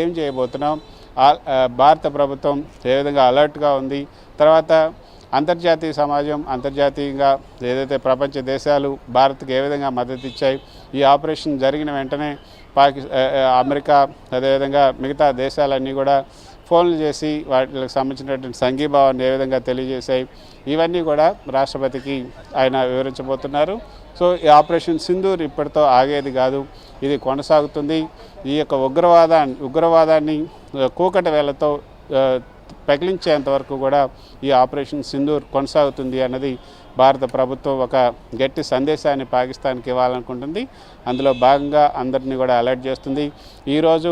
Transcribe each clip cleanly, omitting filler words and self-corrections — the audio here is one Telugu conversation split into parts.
ఏం చేయబోతున్నాం, భారత ప్రభుత్వం ఏ విధంగా అలర్ట్గా ఉంది, తర్వాత అంతర్జాతీయ సమాజం అంతర్జాతీయంగా ఏదైతే ప్రపంచ దేశాలు భారత్కి ఏ విధంగా మద్దతు ఇచ్చాయి, ఈ ఆపరేషన్ జరిగిన వెంటనే అమెరికా అదేవిధంగా మిగతా దేశాలన్నీ కూడా ఫోన్లు చేసి వాటికి సంబంధించినటువంటి సంఘీభావాన్ని ఏ విధంగా తెలియజేశాయి, ఇవన్నీ కూడా రాష్ట్రపతికి ఆయన వివరించబోతున్నారు. సో ఈ ఆపరేషన్ సింధూర్ ఇప్పటితో ఆగేది కాదు, ఇది కొనసాగుతుంది. ఈ యొక్క ఉగ్రవాదాన్ని కూకట వేళ్లతో పెకిలించేంత వరకు కూడా ఈ ఆపరేషన్ సింధూర్ కొనసాగుతుంది అన్నది భారత ప్రభుత్వం ఒక గట్టి సందేశాన్ని పాకిస్తాన్కి ఇవ్వాలనుకుంటుంది. అందులో భాగంగా అందరినీ కూడా అలర్ట్ చేస్తుంది. ఈరోజు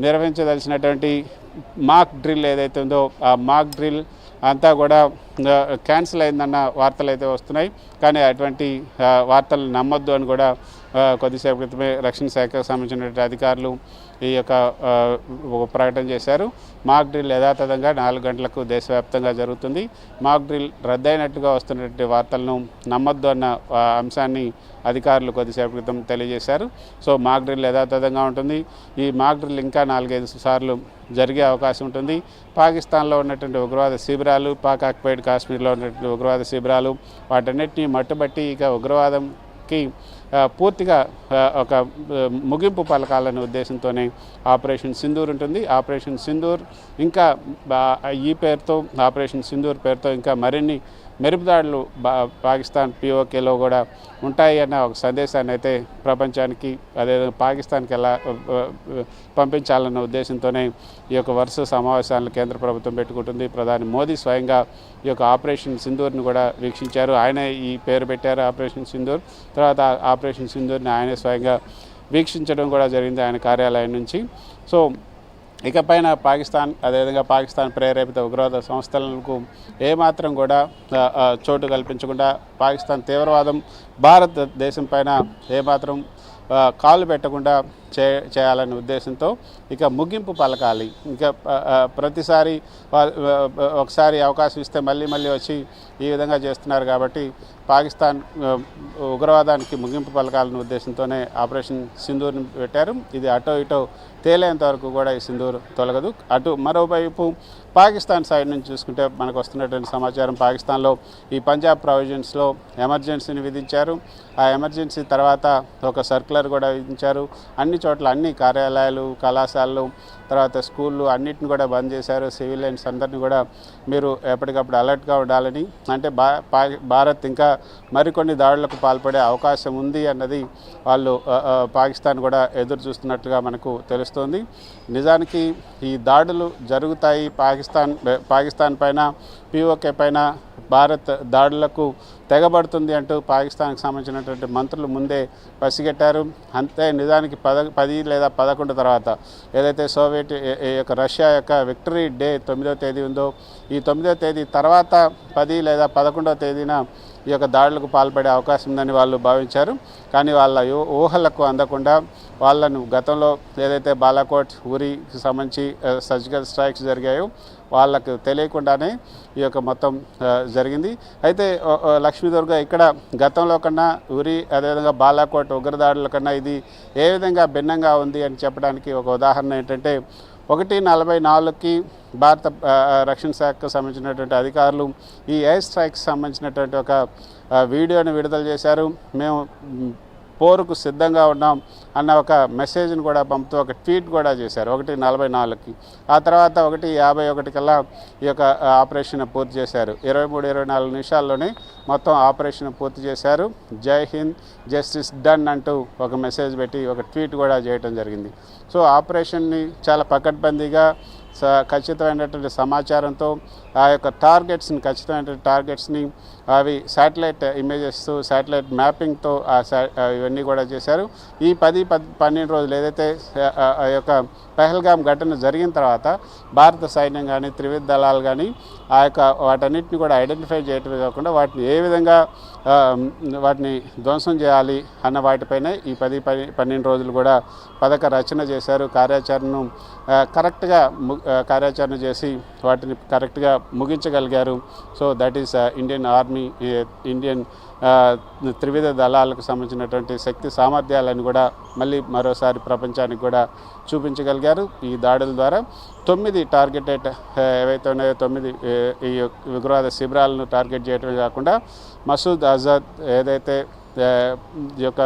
నిర్వహించదలిసినటువంటి మాక్ డ్రిల్ ఏదైతే ఉందో ఆ మాక్ డ్రిల్ అంతా కూడా క్యాన్సిల్ అయిందన్న వార్తలు అయితే వస్తున్నాయి. కానీ అటువంటి వార్తలు నమ్మొద్దు అని కూడా కొద్దిసేపు క్రితమే రక్షణ శాఖకు సంబంధించినటువంటి అధికారులు ఈ యొక్క ప్రకటన చేశారు. మాక్ డ్రిల్ యథాతథంగా 4 గంటలకు దేశవ్యాప్తంగా జరుగుతుంది. మాక్ డ్రిల్ రద్దయినట్టుగా వస్తున్నటువంటి వార్తలను నమ్మొద్దు అన్న అంశాన్ని అధికారులు కొద్దిసేపు క్రితం తెలియజేశారు. సో మాక్ డ్రిల్ యథాతథంగా ఉంటుంది. ఈ మాక్ డ్రిల్ ఇంకా 4-5 సార్లు జరిగే అవకాశం ఉంటుంది. పాకిస్తాన్లో ఉన్నటువంటి ఉగ్రవాద శిబిరాలు, పాక్ ఆక్యుపైడ్ కాశ్మీర్లో ఉన్నటువంటి ఉగ్రవాద శిబిరాలు, వాటన్నిటిని మట్టుబట్టి ఇక ఉగ్రవాదంకి పూర్తిగా ఒక ముగింపు పలకాలనే ఉద్దేశంతోనే ఆపరేషన్ సింధూర్ ఉంటుంది. ఆపరేషన్ సింధూర్ ఇంకా ఈ పేరుతో ఆపరేషన్ సింధూర్ పేరుతో ఇంకా మరిన్ని మెరుపుదాడులు పాకిస్తాన్ పిఓకేలో కూడా ఉంటాయి అన్న ఒక సందేశాన్ని అయితే ప్రపంచానికి అదేవిధంగా పాకిస్తాన్కి ఎలా పంపించాలన్న ఉద్దేశంతోనే ఈ యొక్క వరుస సమావేశాలను కేంద్ర ప్రభుత్వం పెట్టుకుంటుంది. ప్రధాని మోదీ స్వయంగా ఈ యొక్క ఆపరేషన్ సింధూర్ని కూడా వీక్షించారు. ఆయనే ఈ పేరు పెట్టారు ఆపరేషన్ సింధూర్. తర్వాత ఆపరేషన్ సింధూర్ని ఆయనే స్వయంగా వీక్షించడం కూడా జరిగింది ఆయన కార్యాలయం నుంచి. సో ఇకపైన పాకిస్తాన్ అదేవిధంగా పాకిస్తాన్ ప్రేరేపిత ఉగ్రవాద సంస్థలకు ఏమాత్రం కూడా చోటు కల్పించకుండా పాకిస్తాన్ తీవ్రవాదం భారతదేశం పైన ఏమాత్రం కాలు పెట్టకుండా చేయాలనే ఉద్దేశంతో ఇక ముగింపు పలకాలి. ఇంకా ప్రతిసారి ఒకసారి అవకాశం ఇస్తే మళ్ళీ వచ్చి ఈ విధంగా చేస్తున్నారు కాబట్టి పాకిస్తాన్ ఉగ్రవాదానికి ముగింపు పలకాలనే ఉద్దేశంతోనే ఆపరేషన్ సింధూర్ని పెట్టారు. ఇది అటో ఇటో తేలేంత వరకు కూడా ఈ సింధూర్ తొలగదు. అటు మరోవైపు పాకిస్తాన్ సైడ్ నుంచి చూసుకుంటే మనకు వస్తున్నటువంటి సమాచారం, పాకిస్తాన్లో ఈ పంజాబ్ ప్రావిజన్స్లో ఎమర్జెన్సీని విధించారు. ఆ ఎమర్జెన్సీ తర్వాత ఒక సర్క్యులర్ కూడా విధించారు. అన్ని చోట్ల అన్ని కార్యాలయాలు, కళాశాలలు, తర్వాత స్కూళ్ళు అన్నిటిని కూడా బంద్ చేశారు. సివిలియన్స్ అందరినీ కూడా మీరు ఎప్పటికప్పుడు అలర్ట్గా ఉండాలని, అంటే భారత్ ఇంకా మరికొన్ని దాడులకు పాల్పడే అవకాశం ఉంది అన్నది వాళ్ళు పాకిస్తాన్ కూడా ఎదురు చూస్తున్నట్టుగా మనకు తెలుస్తోంది. నిజానికి ఈ దాడులు జరుగుతాయి పాకిస్తాన్ పైన, పిఓకే పైన భారత్ దాడులకు తెగబడుతుంది అంటూ పాకిస్తాన్కి సంబంధించినటువంటి మంత్రులు ముందే పసిగట్టారు. అంతే నిజానికి 10 లేదా 11 తర్వాత ఏదైతే సోవియట్ యొక్క రష్యా యొక్క విక్టరీ డే 9వ తేదీ ఉందో, ఈ 9వ తేదీ తర్వాత 10 లేదా 11వ తేదీన ఈ యొక్క దాడులకు పాల్పడే అవకాశం ఉందని వాళ్ళు భావించారు. కానీ వాళ్ళ ఊహలకు అందకుండా వాళ్ళను గతంలో ఏదైతే బాలాకోట్, ఉరికి సంబంధించి సర్జికల్ స్ట్రైక్స్ జరిగాయో వాళ్ళకు తెలియకుండానే ఈ యొక్క మొత్తం జరిగింది. అయితే లక్ష్మీదుర్గ ఇక్కడ గతంలో కన్నా ఉరి అదేవిధంగా బాలాకోట్ ఉగ్రదాడుల కన్నా ఇది ఏ విధంగా భిన్నంగా ఉంది అని చెప్పడానికి ఒక ఉదాహరణ ఏంటంటే 1:44కి భారత రక్షణ శాఖకు సంబంధించినటువంటి అధికారులు ఈ ఎయిర్ స్ట్రైక్కి సంబంధించినటువంటి ఒక వీడియోని విడుదల చేశారు. మేము పోరుకు సిద్ధంగా ఉన్నాం అన్న ఒక మెసేజ్ని కూడా పంపుతూ ఒక ట్వీట్ కూడా చేశారు 1:44కి. ఆ తర్వాత 1:51 కల్లా ఈ యొక్క ఆపరేషన్ పూర్తి చేశారు. 23-24 నిమిషాల్లోనే మొత్తం ఆపరేషన్ పూర్తి చేశారు. జై హింద్, జస్టిస్ డన్ అంటూ ఒక మెసేజ్ పెట్టి ఒక ట్వీట్ కూడా చేయడం జరిగింది. సో ఆపరేషన్ని చాలా పకడ్బందీగా ఖచ్చితమైనటువంటి సమాచారంతో ఆ యొక్క ఖచ్చితమైనటువంటి టార్గెట్స్ని అవి శాటిలైట్ ఇమేజెస్, శాటిలైట్ మ్యాపింగ్తో ఇవన్నీ కూడా చేశారు. ఈ 10-12 రోజులు ఏదైతే ఆ యొక్క పహల్గామ్ ఘటన జరిగిన తర్వాత భారత సైన్యం కానీ, త్రివిధ దళాలు కానీ ఆ యొక్క వాటన్నిటిని కూడా ఐడెంటిఫై చేయటమే కాకుండా వాటిని ఏ విధంగా వాటిని ధ్వంసం చేయాలి అన్న వాటిపైన ఈ 10-12 రోజులు కూడా పథక రచన చేశారు. కార్యాచరణను కరెక్ట్గా కార్యాచరణ చేసి వాటిని కరెక్ట్గా ముగించగలిగారు. So that is Indian army, Indian త్రివిధ దళాలకు సంబంధించినటువంటి శక్తి సామర్థ్యాలను కూడా మళ్ళీ మరోసారి ప్రపంచానికి కూడా చూపించగలిగారు. ఈ దాడుల ద్వారా 9 టార్గెటెడ్ ఏవైతే ఉన్నాయో 9 ఈ ఉగ్రవాద శిబిరాలను టార్గెట్ చేయడమే కాకుండా మసూద్ అజర్ ఏదైతే ఈ యొక్క